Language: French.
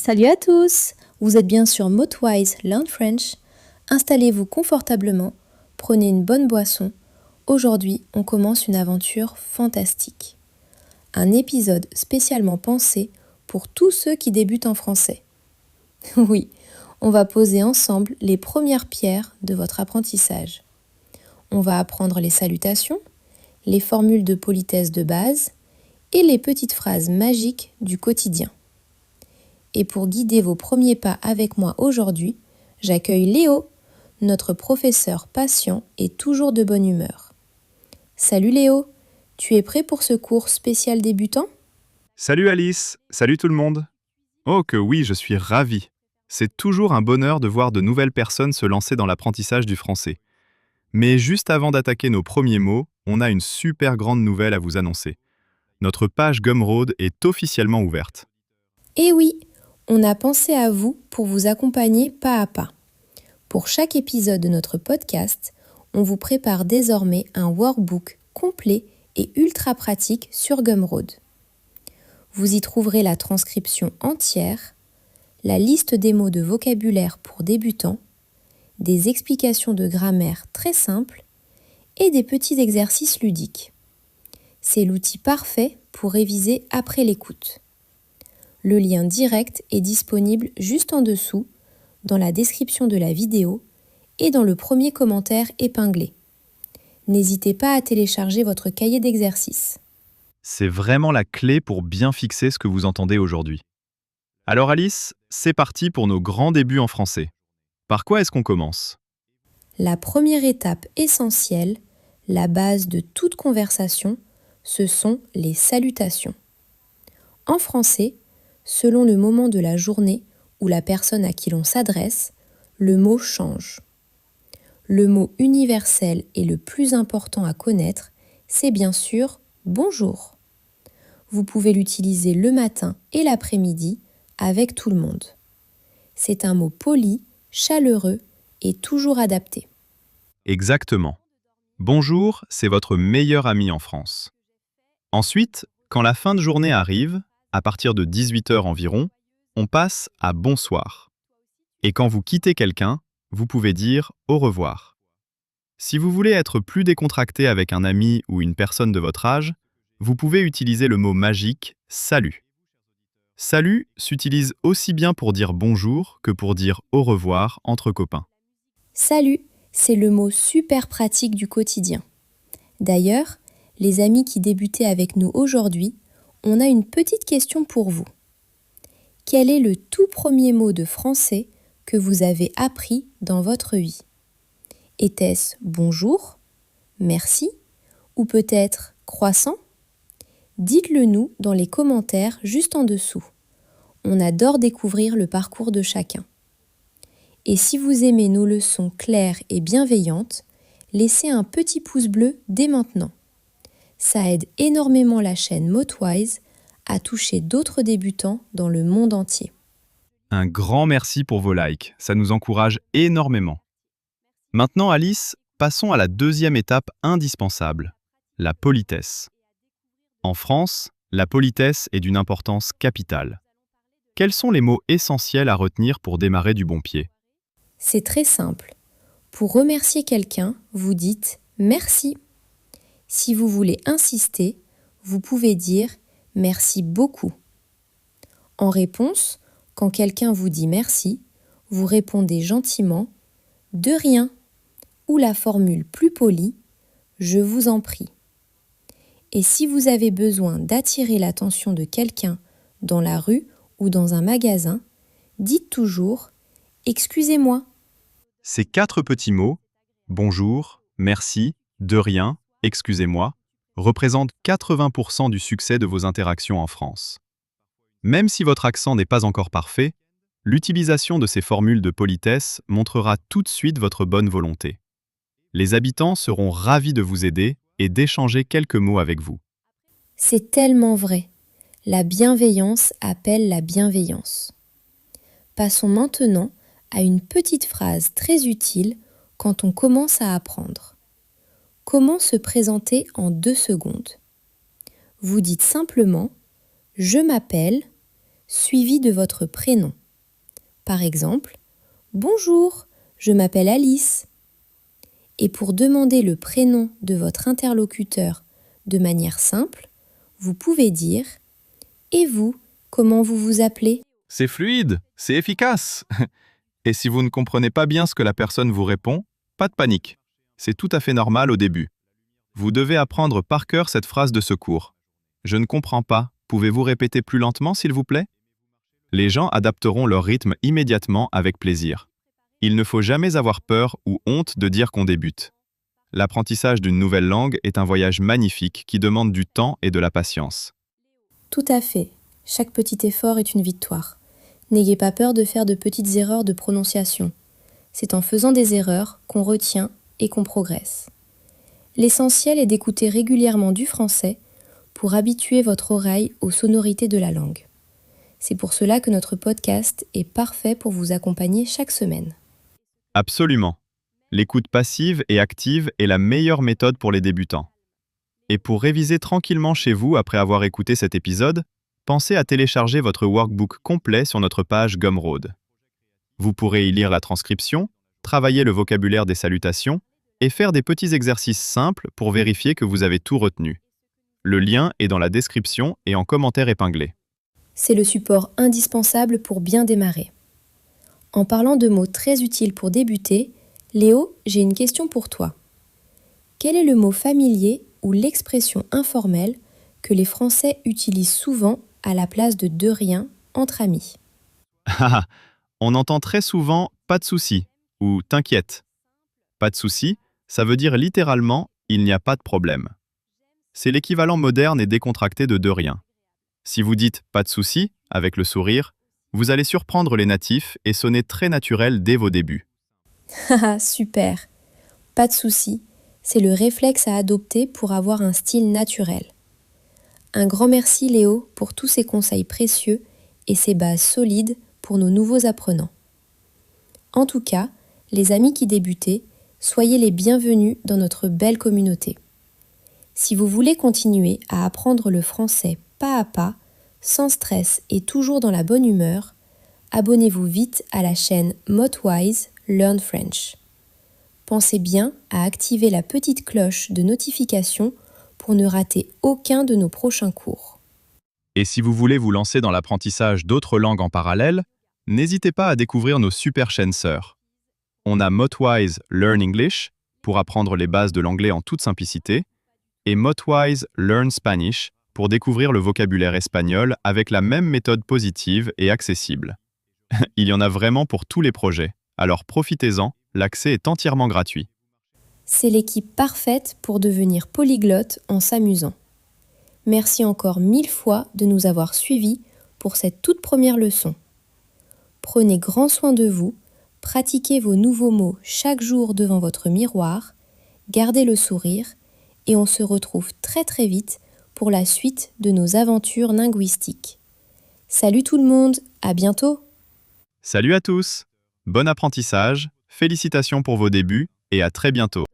Salut à tous! Vous êtes bien sur Motwise Learn French. Installez-vous confortablement, prenez une bonne boisson. Aujourd'hui, on commence une aventure fantastique. Un épisode spécialement pensé pour tous ceux qui débutent en français. Oui, on va poser ensemble les premières pierres de votre apprentissage. On va apprendre les salutations, les formules de politesse de base et les petites phrases magiques du quotidien. Et pour guider vos premiers pas avec moi aujourd'hui, j'accueille Léo, notre professeur patient et toujours de bonne humeur. Salut Léo, tu es prêt pour ce cours spécial débutant ? Salut Alice, salut tout le monde. Oh que oui, je suis ravi. C'est toujours un bonheur de voir de nouvelles personnes se lancer dans l'apprentissage du français. Mais juste avant d'attaquer nos premiers mots, on a une super grande nouvelle à vous annoncer. Notre page Gumroad est officiellement ouverte. Eh oui, on a pensé à vous pour vous accompagner pas à pas. Pour chaque épisode de notre podcast, on vous prépare désormais un workbook complet et ultra pratique sur Gumroad. Vous y trouverez la transcription entière, la liste des mots de vocabulaire pour débutants, des explications de grammaire très simples et des petits exercices ludiques. C'est l'outil parfait pour réviser après l'écoute. Le lien direct est disponible juste en dessous, dans la description de la vidéo et dans le premier commentaire épinglé. N'hésitez pas à télécharger votre cahier d'exercices. C'est vraiment la clé pour bien fixer ce que vous entendez aujourd'hui. Alors Alice, c'est parti pour nos grands débuts en français. Par quoi est-ce qu'on commence ? La première étape essentielle, la base de toute conversation, ce sont les salutations. En français, selon le moment de la journée ou la personne à qui l'on s'adresse, le mot change. Le mot universel et le plus important à connaître, c'est bien sûr « bonjour ». Vous pouvez l'utiliser le matin et l'après-midi avec tout le monde. C'est un mot poli, chaleureux et toujours adapté. Exactement. Bonjour, c'est votre meilleur ami en France. Ensuite, quand la fin de journée arrive, à partir de 18h environ, on passe à bonsoir. Et quand vous quittez quelqu'un, vous pouvez dire au revoir. Si vous voulez être plus décontracté avec un ami ou une personne de votre âge, vous pouvez utiliser le mot magique salut. Salut s'utilise aussi bien pour dire bonjour que pour dire au revoir entre copains. Salut, c'est le mot super pratique du quotidien. D'ailleurs, les amis qui débutaient avec nous aujourd'hui, on a une petite question pour vous. Quel est le tout premier mot de français que vous avez appris dans votre vie ? Était-ce bonjour, merci ou peut-être croissant ? Dites-le nous dans les commentaires juste en dessous. On adore découvrir le parcours de chacun. Et si vous aimez nos leçons claires et bienveillantes, laissez un petit pouce bleu dès maintenant. Ça aide énormément la chaîne Motwise à toucher d'autres débutants dans le monde entier. Un grand merci pour vos likes, ça nous encourage énormément. Maintenant Alice, passons à la deuxième étape indispensable, la politesse. En France, la politesse est d'une importance capitale. Quels sont les mots essentiels à retenir pour démarrer du bon pied ? C'est très simple. Pour remercier quelqu'un, vous dites « merci ». Si vous voulez insister, vous pouvez dire « merci beaucoup ». En réponse, quand quelqu'un vous dit « merci », vous répondez gentiment « de rien » ou la formule plus polie « je vous en prie ». Et si vous avez besoin d'attirer l'attention de quelqu'un dans la rue ou dans un magasin, dites toujours « excusez-moi ». Ces 4 petits mots, bonjour, merci, de rien, excusez-moi, représentent 80% du succès de vos interactions en France. Même si votre accent n'est pas encore parfait, l'utilisation de ces formules de politesse montrera tout de suite votre bonne volonté. Les habitants seront ravis de vous aider et d'échanger quelques mots avec vous. C'est tellement vrai. La bienveillance appelle la bienveillance. Passons maintenant à une petite phrase très utile quand on commence à apprendre. Comment se présenter en 2 secondes ? Vous dites simplement « Je m'appelle », suivi de votre prénom. Par exemple, bonjour, je m'appelle Alice. Et pour demander le prénom de votre interlocuteur de manière simple, vous pouvez dire « Et vous, comment vous vous appelez ?» C'est fluide, c'est efficace. Et si vous ne comprenez pas bien ce que la personne vous répond, pas de panique. C'est tout à fait normal au début. Vous devez apprendre par cœur cette phrase de secours. Je ne comprends pas. Pouvez-vous répéter plus lentement, s'il vous plaît? Les gens adapteront leur rythme immédiatement avec plaisir. Il ne faut jamais avoir peur ou honte de dire qu'on débute. L'apprentissage d'une nouvelle langue est un voyage magnifique qui demande du temps et de la patience. Tout à fait. Chaque petit effort est une victoire. N'ayez pas peur de faire de petites erreurs de prononciation. C'est en faisant des erreurs qu'on retient et qu'on progresse. L'essentiel est d'écouter régulièrement du français pour habituer votre oreille aux sonorités de la langue. C'est pour cela que notre podcast est parfait pour vous accompagner chaque semaine. Absolument. L'écoute passive et active est la meilleure méthode pour les débutants. Et pour réviser tranquillement chez vous après avoir écouté cet épisode, pensez à télécharger votre workbook complet sur notre page Gumroad. Vous pourrez y lire la transcription, travailler le vocabulaire des salutations et faire des petits exercices simples pour vérifier que vous avez tout retenu. Le lien est dans la description et en commentaire épinglé. C'est le support indispensable pour bien démarrer. En parlant de mots très utiles pour débuter, Léo, j'ai une question pour toi. Quel est le mot familier ou l'expression informelle que les Français utilisent souvent à la place de rien entre amis? On entend très souvent « pas de souci » ou « t'inquiète ». Pas de souci, ça veut dire littéralement « il n'y a pas de problème ». C'est l'équivalent moderne et décontracté de rien. Si vous dites « pas de souci » avec le sourire, vous allez surprendre les natifs et sonner très naturel dès vos débuts. Haha, super. Pas de souci, c'est le réflexe à adopter pour avoir un style naturel. Un grand merci Léo pour tous ces conseils précieux et ces bases solides pour nos nouveaux apprenants. En tout cas, les amis qui débutaient, soyez les bienvenus dans notre belle communauté. Si vous voulez continuer à apprendre le français pas à pas, sans stress et toujours dans la bonne humeur, abonnez-vous vite à la chaîne Motwise Learn French. Pensez bien à activer la petite cloche de notification pour ne rater aucun de nos prochains cours. Et si vous voulez vous lancer dans l'apprentissage d'autres langues en parallèle, n'hésitez pas à découvrir nos super chaînes sœurs. On a Motwise Learn English pour apprendre les bases de l'anglais en toute simplicité et Motwise Learn Spanish pour découvrir le vocabulaire espagnol avec la même méthode positive et accessible. Il y en a vraiment pour tous les projets, alors profitez-en, l'accès est entièrement gratuit. C'est l'équipe parfaite pour devenir polyglotte en s'amusant. Merci encore 1000 fois de nous avoir suivis pour cette toute première leçon. Prenez grand soin de vous, pratiquez vos nouveaux mots chaque jour devant votre miroir, gardez le sourire et on se retrouve très très vite pour la suite de nos aventures linguistiques. Salut tout le monde, à bientôt! Salut à tous! Bon apprentissage, félicitations pour vos débuts et à très bientôt!